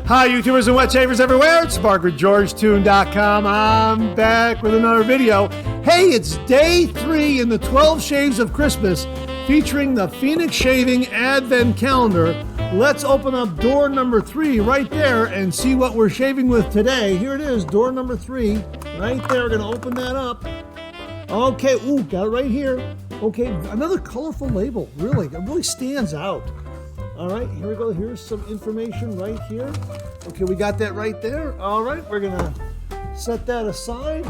Hi, YouTubers and wet shavers everywhere. It's Mark with Georgetoon.com. I'm back with another video. Hey, it's day 3 in the 12 Shaves of Christmas featuring the Phoenix Shaving Advent Calendar. Let's open up door number 3 right there and see what we're shaving with today. Here it is, door number 3. Right there, we're going to open that up. Okay, ooh, got it right here. Okay, another colorful label. Really, it really stands out. All right, here we go. Here's some information right here. Okay, we got that right there. All right, we're gonna set that aside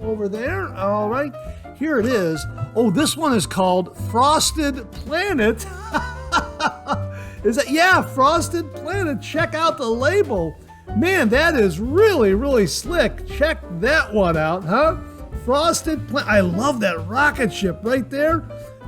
over there. All right, here it is. Oh, this one is called Frosted Planet. Is it? Yeah, Frosted Planet. Check out the label. Man, that is really, really slick. Check that one out, huh? Frosted Planet. I love that rocket ship right there.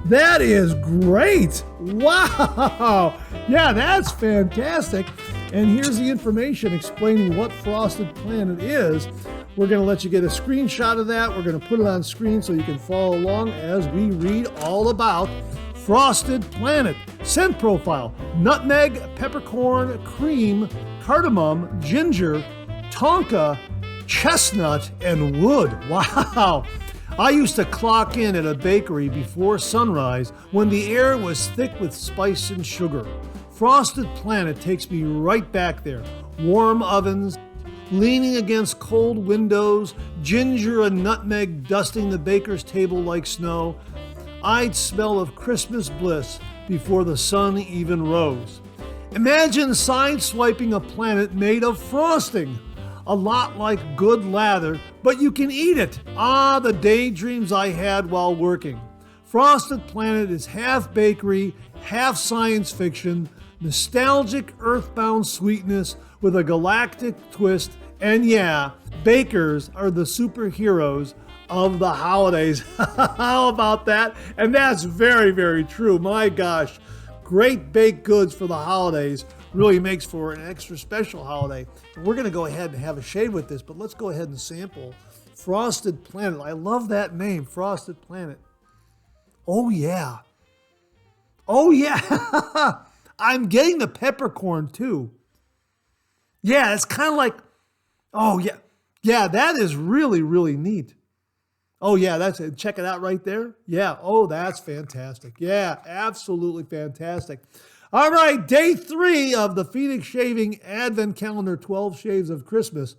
That is great. Wow. Yeah, that's fantastic. And here's the information explaining what Frosted Planet is. We're going to let you get a screenshot of that. We're going to put it on screen so you can follow along as we read all about Frosted Planet. Scent profile: nutmeg, peppercorn, cream, cardamom, ginger, tonka, chestnut, and wood. Wow. I used to clock in at a bakery before sunrise when the air was thick with spice and sugar. Frosted Planet takes me right back there. Warm ovens, leaning against cold windows, ginger and nutmeg dusting the baker's table like snow. I'd smell of Christmas bliss before the sun even rose. Imagine side-swiping a planet made of frosting. A lot like good lather, but you can eat it. Ah, the daydreams I had while working. Frosted Planet is half bakery, half science fiction, nostalgic earthbound sweetness with a galactic twist, and yeah, bakers are the superheroes of the holidays. How about that? And that's very, very true. My gosh, great baked goods for the holidays really makes for an extra special holiday. And we're going to go ahead and have a shave with this, but let's go ahead and sample Frosted Planet. I love that name, Frosted Planet. Oh yeah. Oh yeah. I'm getting the peppercorn too. Yeah, it's kind of like, oh yeah. Yeah, that is really, really neat. Oh yeah, that's it. Check it out right there. Yeah, oh, that's fantastic. Yeah, absolutely fantastic. All right, day 3 of the Phoenix Shaving Advent Calendar 12 Shaves of Christmas.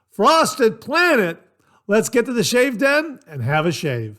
Frosted Planet. Let's get to the shave den and have a shave.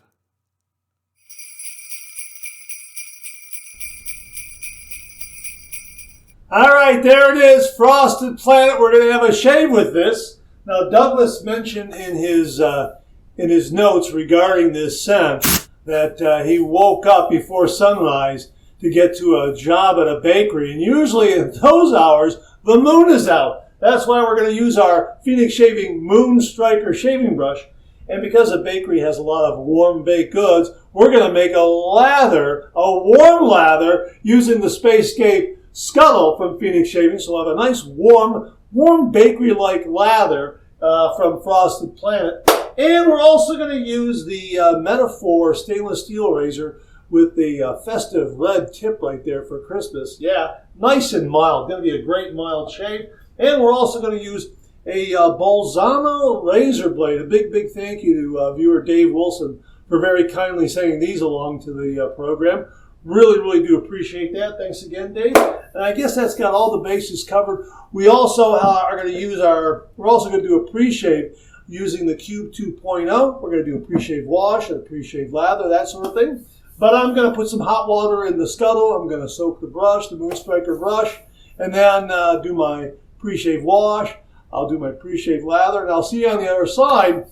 All right, there it is, Frosted Planet. We're going to have a shave with this. Now, Douglas mentioned in his notes regarding this scent that he woke up before sunrise to get to a job at a bakery. And usually in those hours, the moon is out. That's why we're going to use our Phoenix Shaving Moon Striker shaving brush. And because a bakery has a lot of warm baked goods, we're going to make a lather, a warm lather, using the Spacescape Scuttle from Phoenix Shaving. So we'll have a nice warm bakery-like lather from Frosted Planet. And we're also going to use the Metaphor stainless steel razor with the festive red tip right there for Christmas. Yeah, nice and mild. Going to be a great mild shave. And we're also going to use a Bolzano razor blade. A big, big thank you to viewer Dave Wilson for very kindly sending these along to the program. Really, really do appreciate that. Thanks again, Dave. And I guess that's got all the bases covered. We also are going to use we're also going to do a pre-shave using the Cube 2.0. We're going to do a pre-shave wash and a pre-shave lather, that sort of thing. But I'm going to put some hot water in the scuttle. I'm going to soak the brush, the Moon Striker brush, and then do my pre-shave wash. I'll do my pre-shave lather, and I'll see you on the other side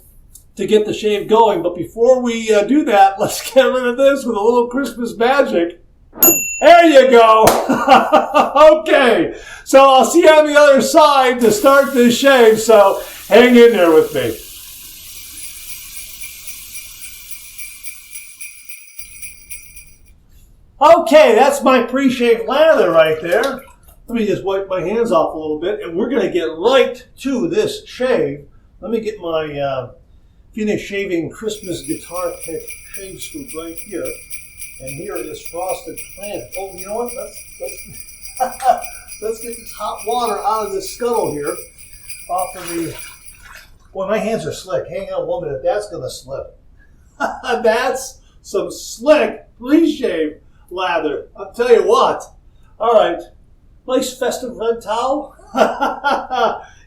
to get the shave going. But before we do that, let's get rid of this with a little Christmas magic. There you go. Okay, so I'll see you on the other side to start this shave, so hang in there with me. Okay, that's my pre-shave lather right there. Let me just wipe my hands off a little bit, and we're going to get right to this shave. Let me get my Phoenix Shaving Christmas Guitar Pick shave scoop right here. And here it is, Frosted Planet. Oh, you know what? let's get this hot water out of this scuttle here. Off of the, boy, my hands are slick. Hang on 1 minute, that's gonna slip. That's some slick pre-shave lather. I'll tell you what. All right, nice festive red towel.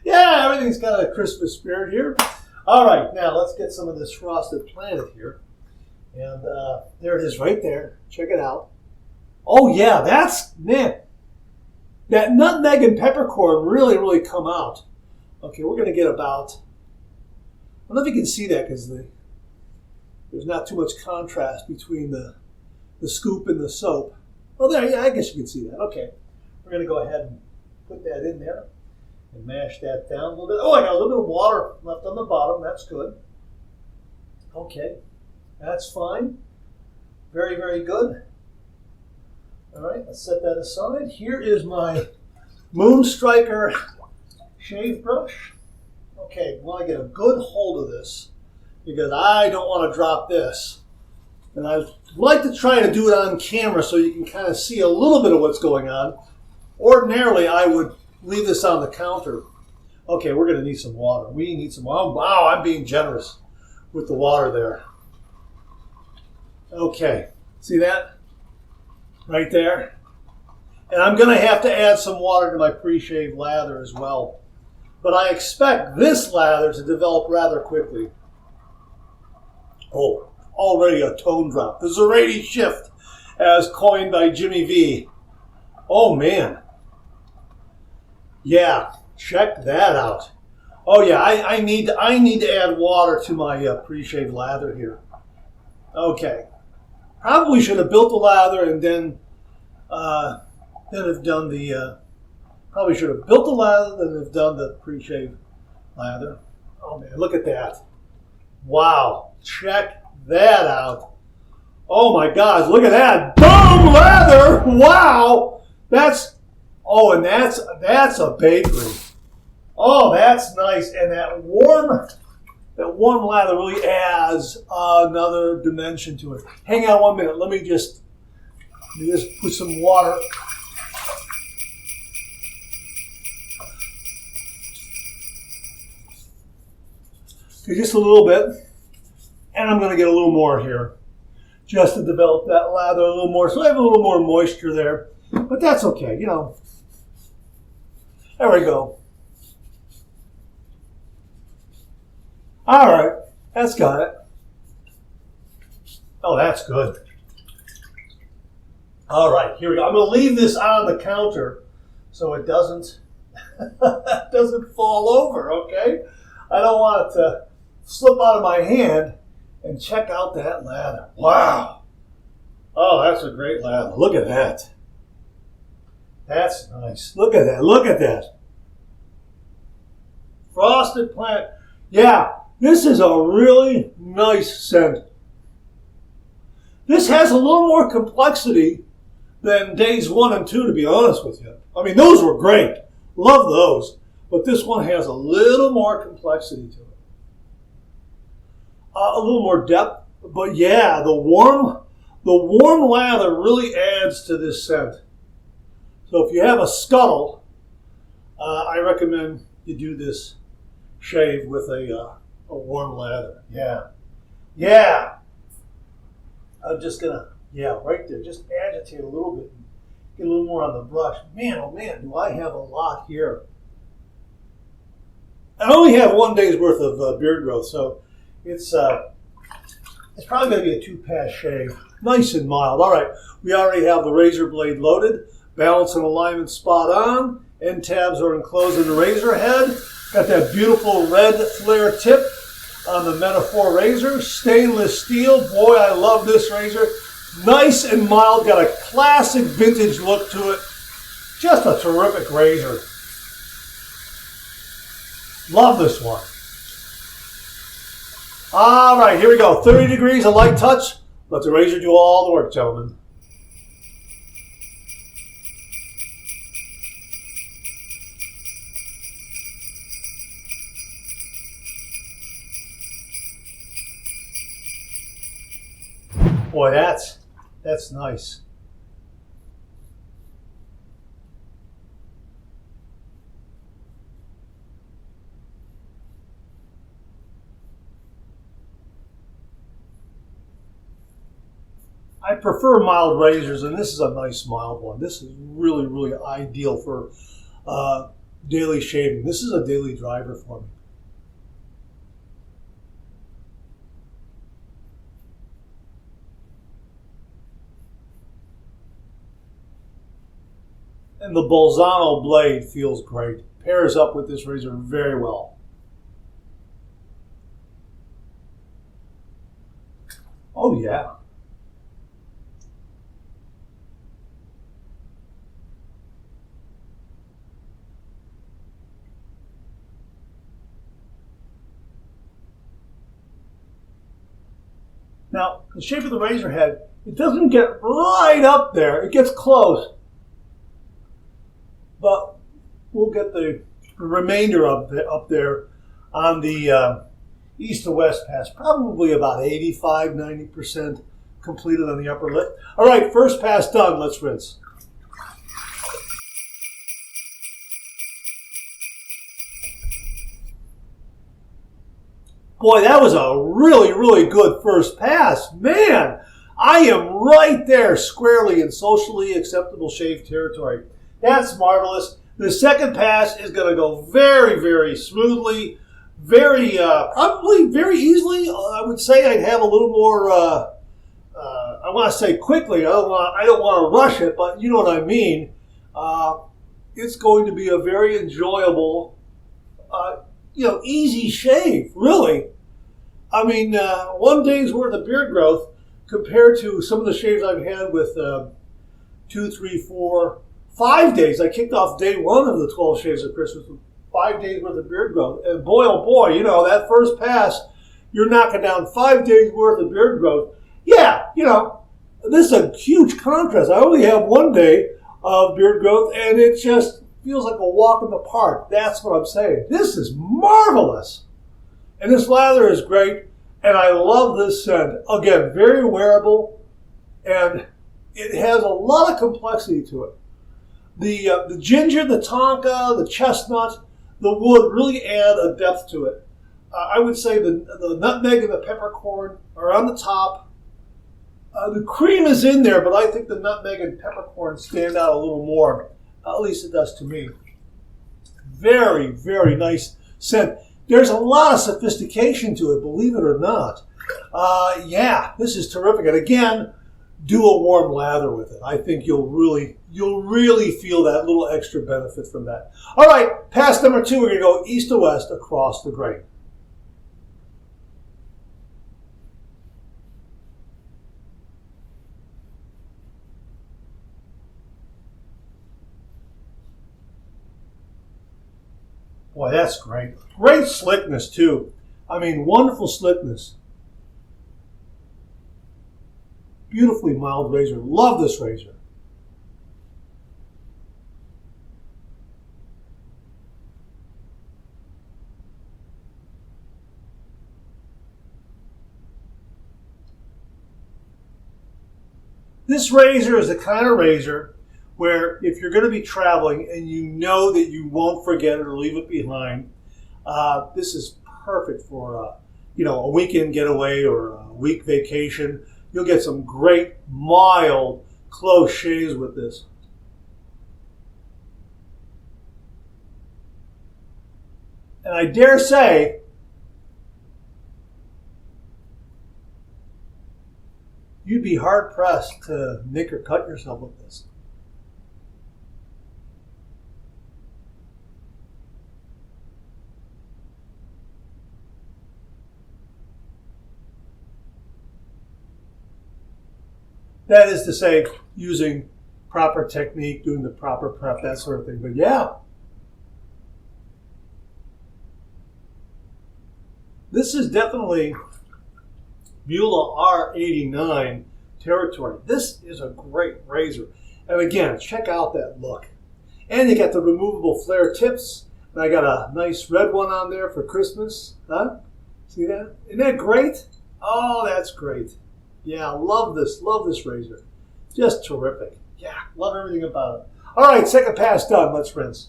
Yeah, everything's got a Christmas spirit here. All right, now let's get some of this frosted planet here. And there it is right there. Check it out. Oh yeah, that's, man, that nutmeg and peppercorn really, really come out. Okay, we're going to get about, I don't know if you can see that because there's not too much contrast between the scoop and the soap. Oh, there, yeah, I guess you can see that. Okay, we're going to go ahead and put that in there and mash that down a little bit. Oh, I got a little bit of water left on the bottom. That's good. Okay, that's fine. Very, very good. All right, let's set that aside. Here is my Moonstriker shave brush. Okay, I want to get a good hold of this because I don't want to drop this. And I like to try to do it on camera so you can kind of see a little bit of what's going on. Ordinarily, I would leave this on the counter. Okay, we're going to need some water. We need some water. Wow, I'm being generous with the water there. Okay, see that? Right there. And I'm going to have to add some water to my pre-shave lather as well. But I expect this lather to develop rather quickly. Oh, already a tone drop. The Zerati shift, as coined by Jimmy V. Oh, man. Yeah, check that out. Oh, yeah, I need to add water to my pre-shave lather here. Okay. Probably should have built the lather and then have done the... Probably should have built the lather and have done the pre-shave lather. Oh man, look at that. Wow, check that out. Oh my gosh, look at that. Boom, lather, wow. That's, oh, and that's a bakery. Oh, that's nice. And that warm lather really adds another dimension to it. Hang on 1 minute, let me just put some water. Okay, just a little bit, and I'm going to get a little more here just to develop that lather a little more. So I have a little more moisture there, but that's okay, you know. There we go. All right, that's got it. Oh, that's good. All right, here we go. I'm going to leave this on the counter so it doesn't fall over, okay? I don't want it to slip out of my hand. And check out that lather. Wow. Oh, that's a great lather. Look at that. That's nice. Look at that. Look at that. Frosted Planet. Yeah, this is a really nice scent. This has a little more complexity than days 1 and 2, to be honest with you. I mean, those were great. Love those. But this one has a little more complexity to it. A little more depth. But yeah, the warm lather really adds to this scent. So if you have a scuttle, I recommend you do this shave with a warm lather. Yeah. Yeah. I'm just going to, yeah, right there. Just agitate a little bit. Get a little more on the brush. Man, oh man, do I have a lot here. I only have 1 day's worth of beard growth, so it's probably going to be a 2-pass shave. Nice and mild. All right, we already have the razor blade loaded. Balance and alignment spot on. End tabs are enclosed in the razor head. Got that beautiful red flare tip on the Metaphor razor. Stainless steel. Boy, I love this razor. Nice and mild. Got a classic vintage look to it. Just a terrific razor. Love this one. All right, here we go. 30 degrees, a light touch. Let the razor do all the work, gentlemen. Boy, that's nice. I prefer mild razors, and this is a nice mild one. This is really, really ideal for daily shaving. This is a daily driver for me. And the Bolzano blade feels great. Pairs up with this razor very well. Oh yeah. Now, the shape of the razor head, it doesn't get right up there. It gets close. But we'll get the remainder of up there on the east to west pass. Probably about 85–90% completed on the upper lip. All right, first pass done. Let's rinse. Boy, that was a really, really good first pass. Man, I am right there squarely in socially acceptable shave territory. That's marvelous. The second pass is going to go very, very smoothly, probably very easily. I would say I'd have a little more, I want to say quickly. I don't want to rush it, but you know what I mean. It's going to be a very enjoyable, easy shave, really. I mean, 1 day's worth of beard growth compared to some of the shaves I've had with 2, 3, 4, 5 days. I kicked off day 1 of the 12 shaves of Christmas with 5 days worth of beard growth. And boy, oh boy, that first pass, you're knocking down 5 days worth of beard growth. Yeah, this is a huge contrast. I only have 1 day of beard growth, and it just feels like a walk in the park. That's what I'm saying. This is marvelous. And this lather is great, and I love this scent. Again, very wearable, and it has a lot of complexity to it. The ginger, the tonka, the chestnut, the wood really add a depth to it. I would say the nutmeg and the peppercorn are on the top. The cream is in there, but I think the nutmeg and peppercorn stand out a little more. At least it does to me. Very, very nice scent. There's a lot of sophistication to it, believe it or not. Yeah, this is terrific. And again, do a warm lather with it. I think you'll really feel that little extra benefit from that. All right, pass number 2, we're going to go east to west across the grain. Boy, that's great. Great slickness, too. I mean, wonderful slickness. Beautifully mild razor. Love this razor. This razor is the kind of razor where if you're going to be traveling and you know that you won't forget it or leave it behind, this is perfect for a weekend getaway or a week vacation. You'll get some great, mild, close shaves with this. And I dare say, you'd be hard-pressed to nick or cut yourself with this. That is to say, using proper technique, doing the proper prep, that sort of thing. But yeah, this is definitely Beulah R89 territory. This is a great razor. And again, check out that look. And you got the removable flare tips. And I got a nice red one on there for Christmas. Huh? See that? Isn't that great? Oh, that's great. Yeah, love this razor. Just terrific. Yeah, love everything about it. All right, second pass done. Let's rinse.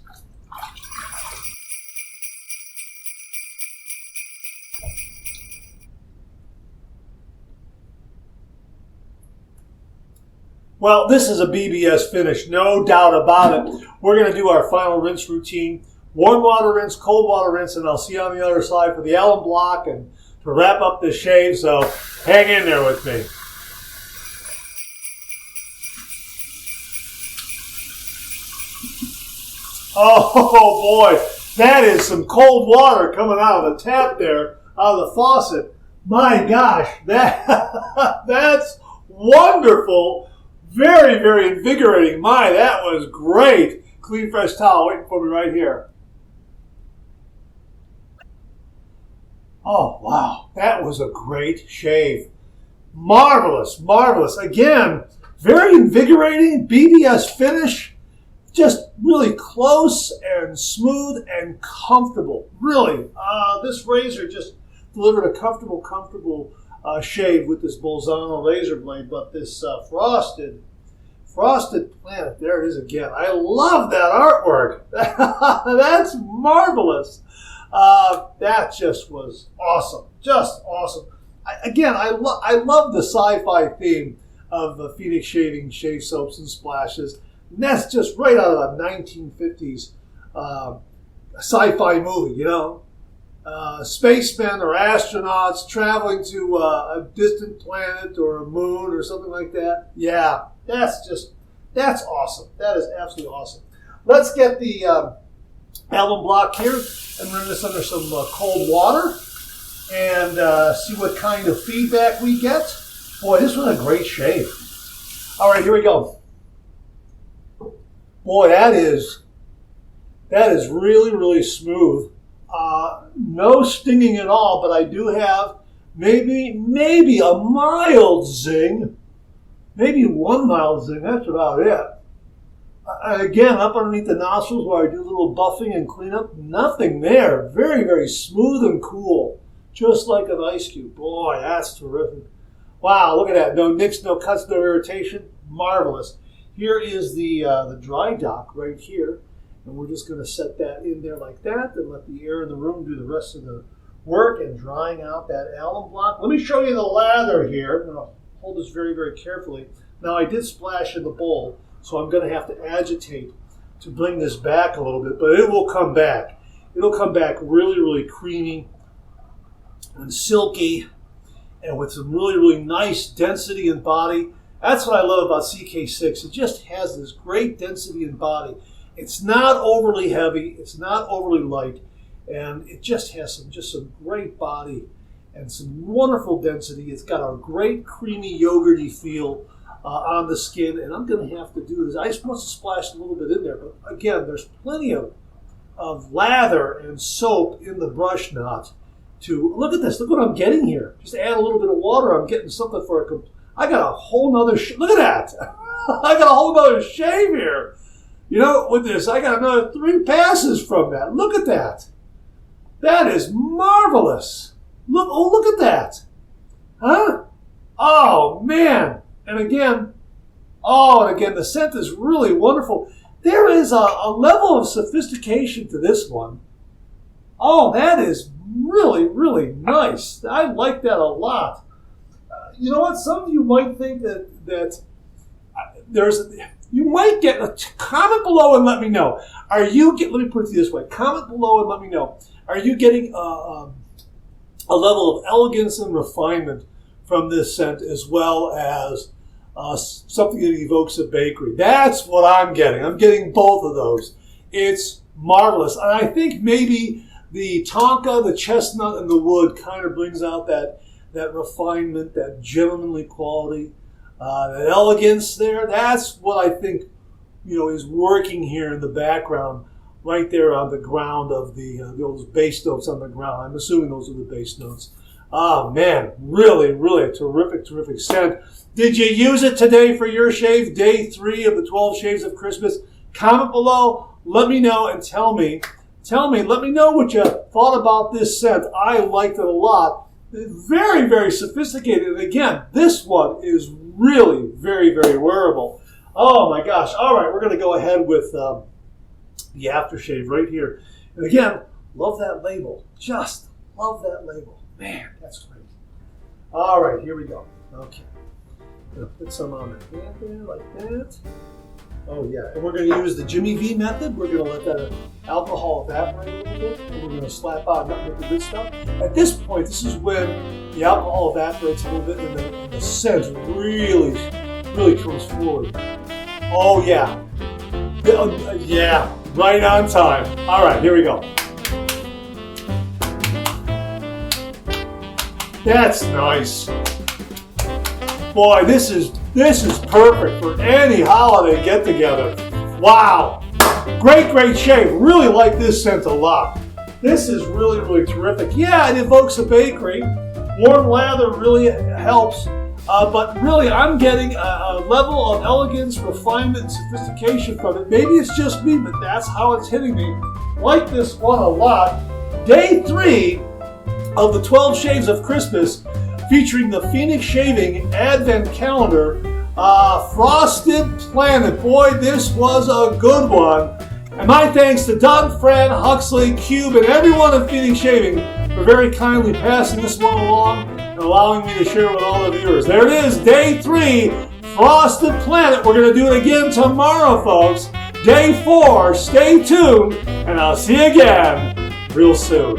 Well, this is a BBS finish, no doubt about it. We're going to do our final rinse routine. Warm water rinse, cold water rinse, and I'll see you on the other side for the alum block and to wrap up this shave, so hang in there with me. Oh boy, that is some cold water coming out of the tap there, out of the faucet. My gosh, that's wonderful. Very, very invigorating. My, that was great. Clean, fresh towel waiting for me right here. Oh, wow. That was a great shave. Marvelous, marvelous. Again, very invigorating. BBS finish. Just really close and smooth and comfortable. Really, this razor just delivered a comfortable shave with this Bolzano razor blade, but this frosted planet, there it is again. I love that artwork. That's marvelous. That just was awesome, just awesome. I love the sci-fi theme of the Phoenix shaving shave soaps and splashes. And that's just right out of a 1950s sci-fi movie, you know. Spacemen or astronauts traveling to a distant planet or a moon or something like that. Yeah, that's awesome. That is absolutely awesome. Let's get the alum block here and run this under some cold water and see what kind of feedback we get. Boy, this was a great shave. All right, here we go. Boy, that is really, really smooth. No stinging at all, but I do have maybe a mild zing. Maybe one mild zing, that's about it. Again, up underneath the nostrils where I do a little buffing and cleanup, nothing there. Very, very smooth and cool, just like an ice cube. Boy, that's terrific. Wow, look at that. No nicks, no cuts, no irritation. Marvelous. Here is the dry dock right here. And we're just going to set that in there like that and let the air in the room do the rest of the work and drying out that alum block. Let me show you the lather here. I'm going to hold this very, very carefully. Now, I did splash in the bowl, so I'm going to have to agitate to bring this back a little bit, but it will come back. It'll come back really, really creamy and silky and with some really, really nice density in body. That's what I love about CK6. It just has this great density in body. It's not overly heavy, it's not overly light, and it just has some great body and some wonderful density. It's got a great creamy yogurty feel on the skin, and I'm going to have to do this. I just want to splash a little bit in there, but again, there's plenty of lather and soap in the brush knot to, look at this, look what I'm getting here. Just add a little bit of water, I'm getting something for I got a whole nother, look at that. I got a whole nother shave here. You know, with this, I got another 3 passes from that. Look at that. That is marvelous. Look at that. Huh? Oh, man. And again, the scent is really wonderful. There is a level of sophistication to this one. Oh, that is really, really nice. I like that a lot. You know what? Some of you might think that you might get a comment below and let me know. Let me put it this way. Comment below and let me know. Are you getting a level of elegance and refinement from this scent as well as something that evokes a bakery? That's what I'm getting. I'm getting both of those. It's marvelous. And I think maybe the tonka, the chestnut, and the wood kind of brings out that refinement, that gentlemanly quality. That elegance there, that's what I think, is working here in the background, right there on the ground of those bass notes on the ground. I'm assuming those are the bass notes. Oh, man, really, really a terrific, terrific scent. Did you use it today for your shave, day 3 of the 12 Shaves of Christmas? Comment below, let me know, and let me know what you thought about this scent. I liked it a lot. Very, very sophisticated. And again, this one is really very, very wearable. Oh my gosh. All right, we're going to go ahead with the aftershave right here. And again, love that label. Just love that label. Man, that's great. All right, here we go. Okay. Gonna put some on the hand there like that. Oh yeah, and we're gonna use the Jimmy V method. We're gonna let that alcohol evaporate a little bit, and we're gonna slap on nothing but the good stuff. At this point, this is when the alcohol evaporates a little bit and the scent really comes forward. Oh yeah. Yeah, right on time. All right, here we go. That's nice. Boy, this is perfect for any holiday get-together. Wow. Great shave. Really like this scent a lot. This is really terrific. Yeah, it evokes a bakery. Warm lather really helps. But really, I'm getting a level of elegance, refinement, and sophistication from it. Maybe it's just me, but that's how it's hitting me. Like this one a lot. Day 3 of the 12 Shaves of Christmas, featuring the Phoenix Shaving Advent Calendar, Frosted Planet. Boy, this was a good one. And my thanks to Doug, Fran, Huxley, Cube, and everyone at Phoenix Shaving for very kindly passing this one along and allowing me to share with all the viewers. There it is, Day 3, Frosted Planet. We're going to do it again tomorrow, folks. Day 4, stay tuned, and I'll see you again real soon.